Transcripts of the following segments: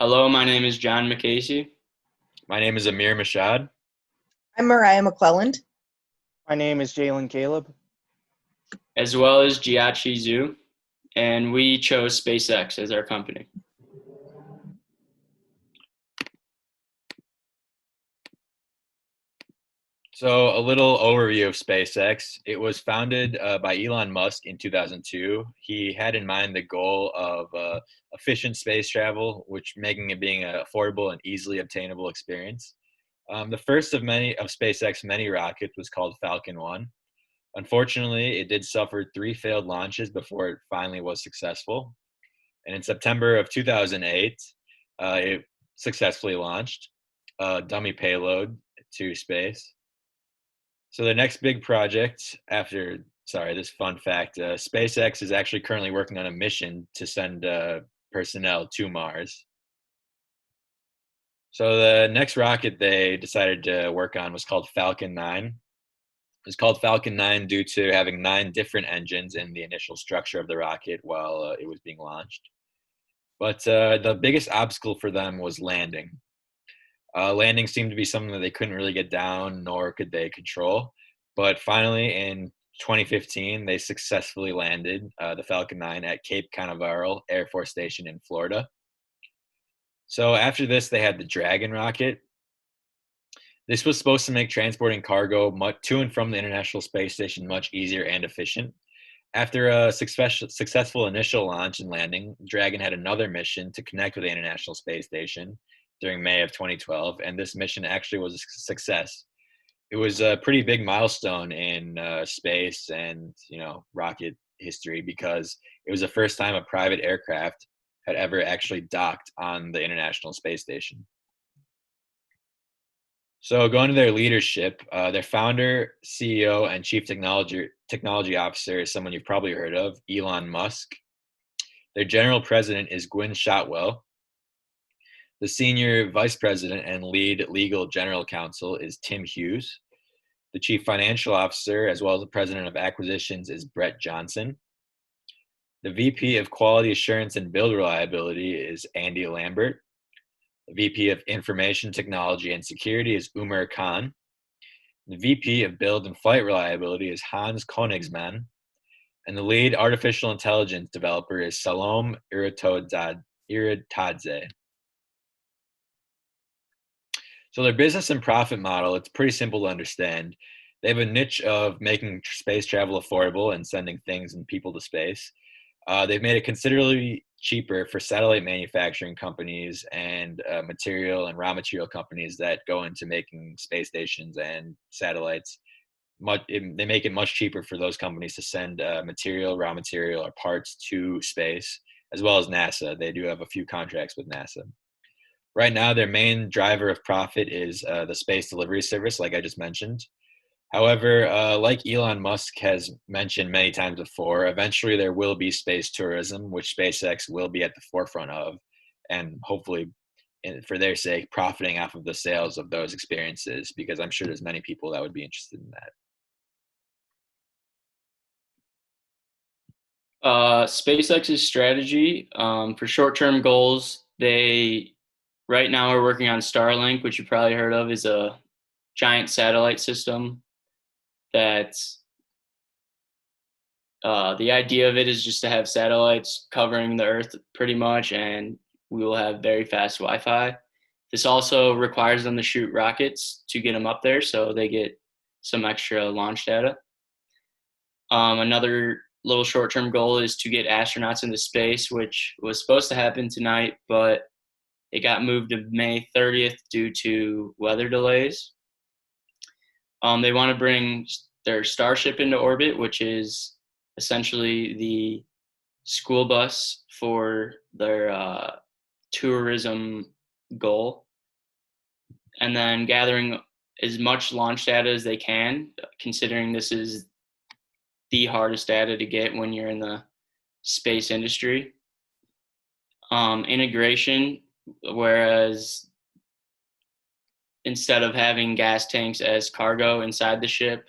Hello, my name is John McCasey, My name is Amir Mashad. I'm Mariah McClelland. My name is Jalen Caleb. as well as Jiachi Zhu, and we chose SpaceX as our company. So, a little overview of SpaceX. It was founded by Elon Musk in 2002. He had in mind the goal of efficient space travel, which making it being an affordable and easily obtainable experience. The first of SpaceX many rockets was called Falcon 1. Unfortunately, it did suffer three failed launches before it finally was successful. And in September of 2008, it successfully launched a dummy payload to space. So the next big project this fun fact, SpaceX is actually currently working on a mission to send personnel to Mars. So the next rocket they decided to work on was called Falcon 9. It was called Falcon 9 due to having 9 different engines in the initial structure of the rocket while it was being launched. But the biggest obstacle for them was landing. Landing seemed to be something that they couldn't really get down, nor could they control. But finally, in 2015, they successfully landed the Falcon 9 at Cape Canaveral Air Force Station in Florida. So after this, they had the Dragon rocket. This was supposed to make transporting cargo to and from the International Space Station much easier and efficient. After a successful initial launch and landing, Dragon had another mission to connect with the International Space Station during May of 2012, and this mission actually was a success. It was a pretty big milestone in space and rocket history because it was the first time a private aircraft had ever actually docked on the International Space Station. So going to their leadership, their founder, CEO, and chief technology officer is someone you've probably heard of, Elon Musk. Their general president is Gwynne Shotwell. The senior vice president and lead legal general counsel is Tim Hughes. The chief financial officer, as well as the president of acquisitions, is Brett Johnson. The VP of quality assurance and build reliability is Andy Lambert. The VP of Information Technology and Security is Umar Khan. The VP of Build and Flight Reliability is Hans Koenigsmann. And the lead artificial intelligence developer is Salom Iratodze. So their business and profit model, it's pretty simple to understand. They have a niche of making space travel affordable and sending things and people to space. They've made it considerably cheaper for satellite manufacturing companies and material and raw material companies that go into making space stations and satellites. They make it much cheaper for those companies to send raw material, or parts to space, as well as NASA. They do have a few contracts with NASA. Right now, their main driver of profit is the space delivery service, like I just mentioned. However, like Elon Musk has mentioned many times before, eventually there will be space tourism, which SpaceX will be at the forefront of, and hopefully, for their sake, profiting off of the sales of those experiences, because I'm sure there's many people that would be interested in that. SpaceX's strategy for short-term goals, they right now are working on Starlink, which you probably heard of, is a giant satellite system that's the idea of it is just to have satellites covering the Earth pretty much, and we will have very fast Wi-Fi. This also requires them to shoot rockets to get them up there, so they get some extra launch data. Another little short-term goal is to get astronauts into space, which was supposed to happen tonight, but it got moved to May 30th due to weather delays. They want to bring their Starship into orbit, which is essentially the school bus for their tourism goal. And then gathering as much launch data as they can, considering this is the hardest data to get when you're in the space industry. Integration, whereas instead of having gas tanks as cargo inside the ship,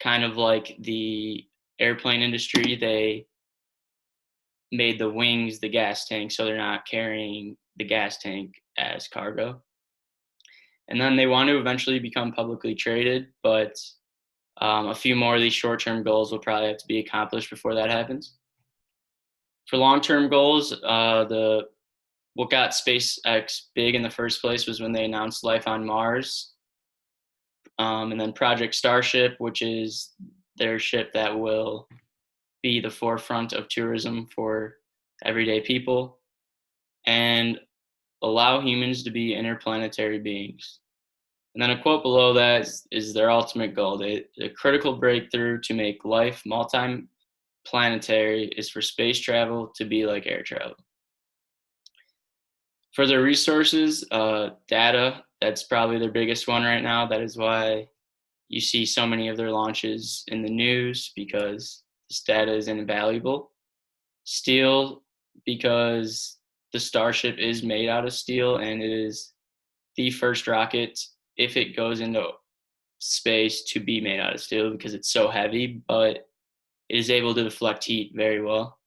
kind of like the airplane industry, they made the wings the gas tank, so they're not carrying the gas tank as cargo. And then they want to eventually become publicly traded, but a few more of these short-term goals will probably have to be accomplished before that happens. For long-term goals, what got SpaceX big in the first place was when they announced life on Mars. And then Project Starship, which is their ship that will be the forefront of tourism for everyday people and allow humans to be interplanetary beings. And then a quote below that is their ultimate goal. The critical breakthrough to make life multi-planetary is for space travel to be like air travel. For their resources, data, that's probably their biggest one right now. That is why you see so many of their launches in the news, because this data is invaluable. Steel, because the Starship is made out of steel, and it is the first rocket, if it goes into space, to be made out of steel because it's so heavy, but it is able to deflect heat very well.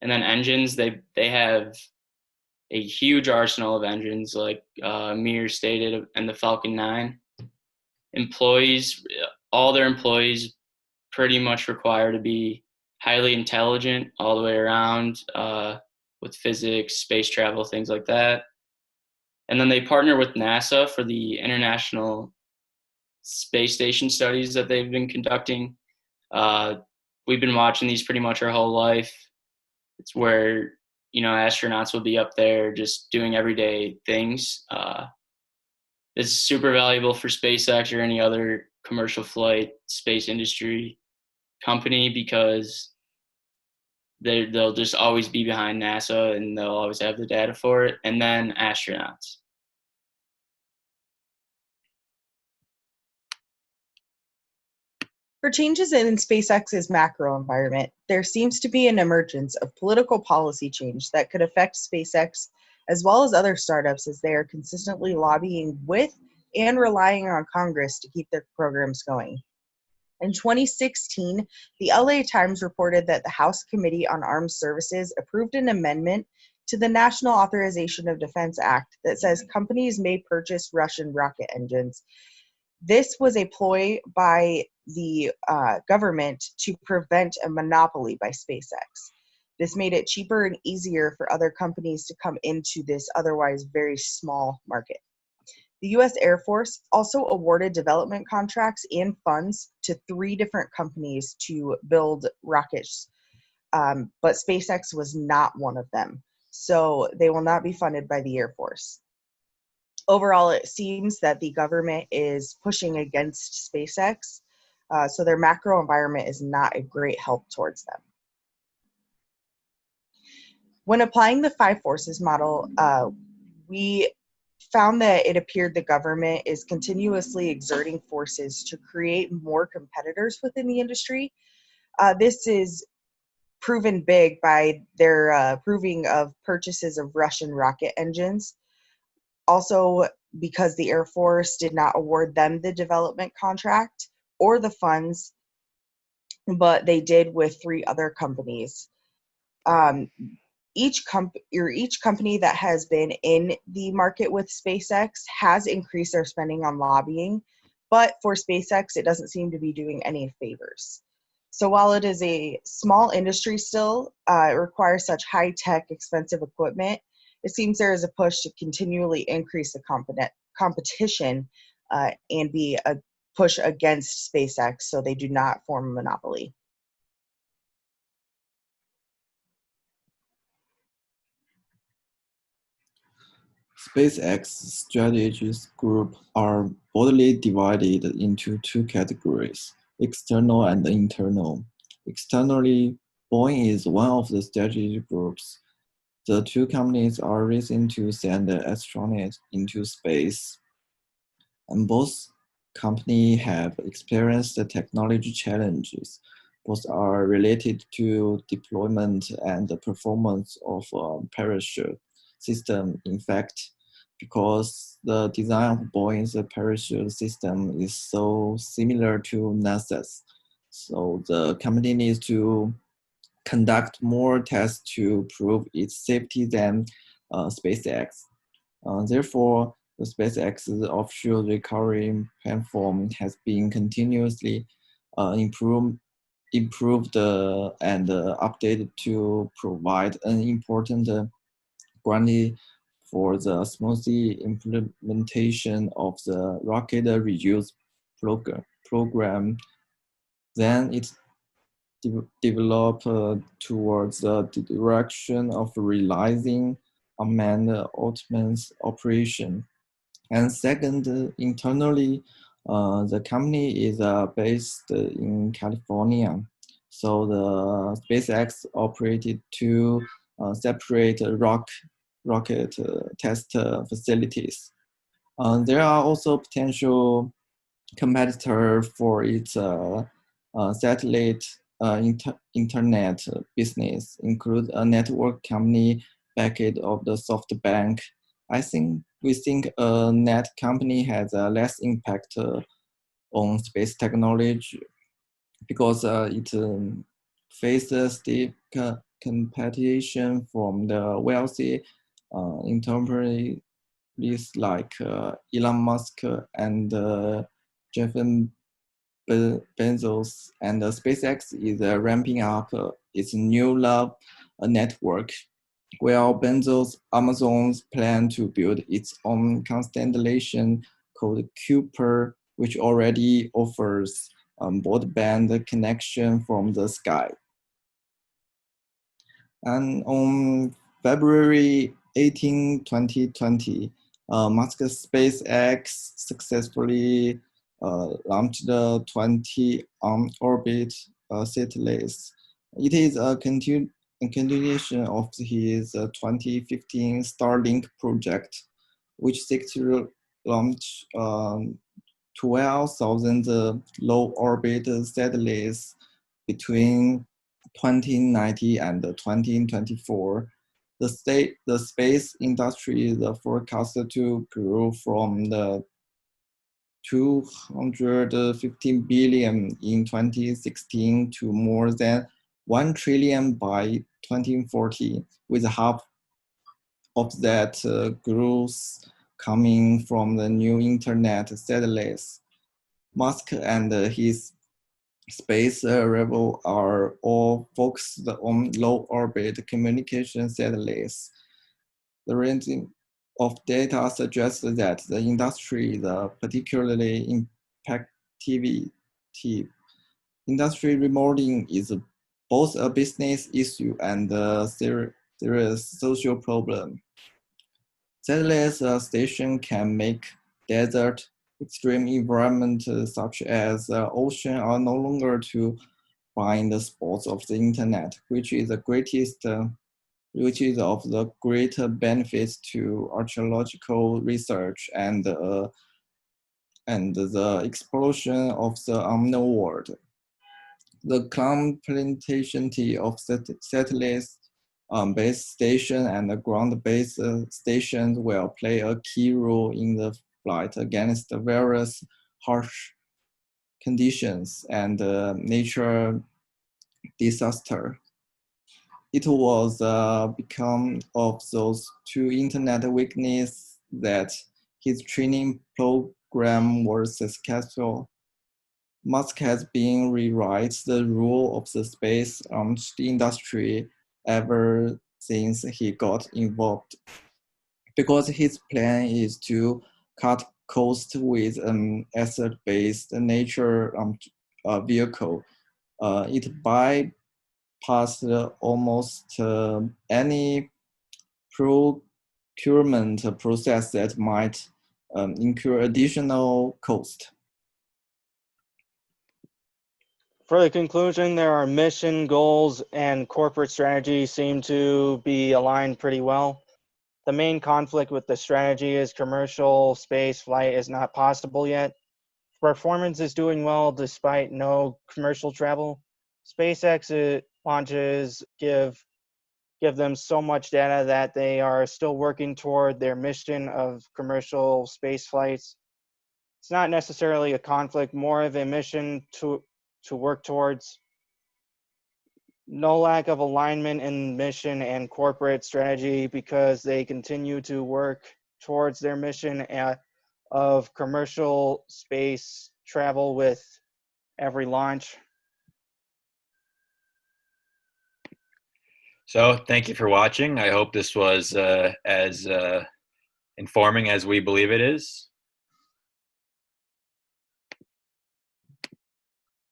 And then engines, they have a huge arsenal of engines, like Mir stated, and the Falcon 9. Employees, all their employees pretty much require to be highly intelligent all the way around with physics, space travel, things like that. And then they partner with NASA for the International Space Station studies that they've been conducting. We've been watching these pretty much our whole life. It's where, astronauts will be up there just doing everyday things. It's super valuable for SpaceX or any other commercial flight space industry company, because they'll just always be behind NASA and they'll always have the data for it. And then astronauts. For changes in SpaceX's macro environment, there seems to be an emergence of political policy change that could affect SpaceX as well as other startups, as they are consistently lobbying with and relying on Congress to keep their programs going. In 2016, the LA Times reported that the House Committee on Armed Services approved an amendment to the National Authorization of Defense Act that says companies may purchase Russian rocket engines. This was a ploy by the government to prevent a monopoly by SpaceX. This made it cheaper and easier for other companies to come into this otherwise very small market. The U.S. Air Force also awarded development contracts and funds to 3 different companies to build rockets, but SpaceX was not one of them. So they will not be funded by the Air Force. Overall, it seems that the government is pushing against SpaceX, so their macro environment is not a great help towards them. When applying the 5 forces model, we found that it appeared the government is continuously exerting forces to create more competitors within the industry. This is proven big by their approving of purchases of Russian rocket engines. Also, because the Air Force did not award them the development contract or the funds, but they did with 3 other companies. Each company that has been in the market with SpaceX has increased their spending on lobbying, but for SpaceX, it doesn't seem to be doing any favors. So while it is a small industry still, it requires such high-tech, expensive equipment, it seems there is a push to continually increase the competition and be a push against SpaceX so they do not form a monopoly. SpaceX strategies group are broadly divided into 2 categories, external and internal. Externally, Boeing is one of the strategy groups. The 2 companies are racing to send astronauts into space, and both companies have experienced the technology challenges. Both are related to deployment and the performance of parachute system. In fact, because the design of Boeing's parachute system is so similar to NASA's, so the company needs to conduct more tests to prove its safety than SpaceX. Therefore, the SpaceX's offshore recovery platform has been continuously improved and updated to provide an important guarantee for the smooth implementation of the rocket reuse program. Then it developed towards the direction of realizing unmanned autonomous operation. And second, internally, the company is based in California. So the SpaceX operated two separate rocket test facilities. There are also potential competitor for its satellite internet business, include a network company backed of the SoftBank. We think a net company has less impact on space technology because it faces stiff competition from the wealthy entrepreneurs like Elon Musk and Jeff Bezos, and SpaceX is ramping up its new love network, while Bezos Amazon's plan to build its own constellation called Kuiper, which already offers broadband connection from the sky. And on February 18, 2020, Musk's SpaceX successfully launched the 20 on-orbit satellites. It is a continuation of his 2015 Starlink project, which seeks to launch 12,000 low-orbit satellites between 2090 and 2024. The space industry is forecasted to grow from the 215 billion in 2016 to more than 1 trillion by 2040, with half of that growth coming from the new internet satellites. Musk and his space rival are all focused on low-orbit communication satellites. The ranking of data suggests that the industry is particularly impactive. Industry remodeling is both a business issue and a serious social problem. Satellite station can make desert extreme environments such as ocean are no longer to find the spots of the internet, which is of the greater benefits to archaeological research and the exploration of the unknown world. The complementarity of satellites base station and the ground-based stations will play a key role in the flight against the various harsh conditions and nature disaster. It was because of those two internet weaknesses that his training program was successful. Musk has been rewrite the rule of the space industry ever since he got involved, because his plan is to cut costs with an asset-based nature vehicle. It bypassed almost any procurement process that might incur additional cost. For the conclusion, there are mission, goals, and corporate strategy seem to be aligned pretty well. The main conflict with the strategy is commercial space flight is not possible yet. Performance is doing well despite no commercial travel. SpaceX launches give them so much data that they are still working toward their mission of commercial space flights. It's not necessarily a conflict, more of a mission to work towards. no lack of alignment in mission and corporate strategy because they continue to work towards their mission of commercial space travel with every launch. So thank you for watching. I hope this was as informing as we believe it is.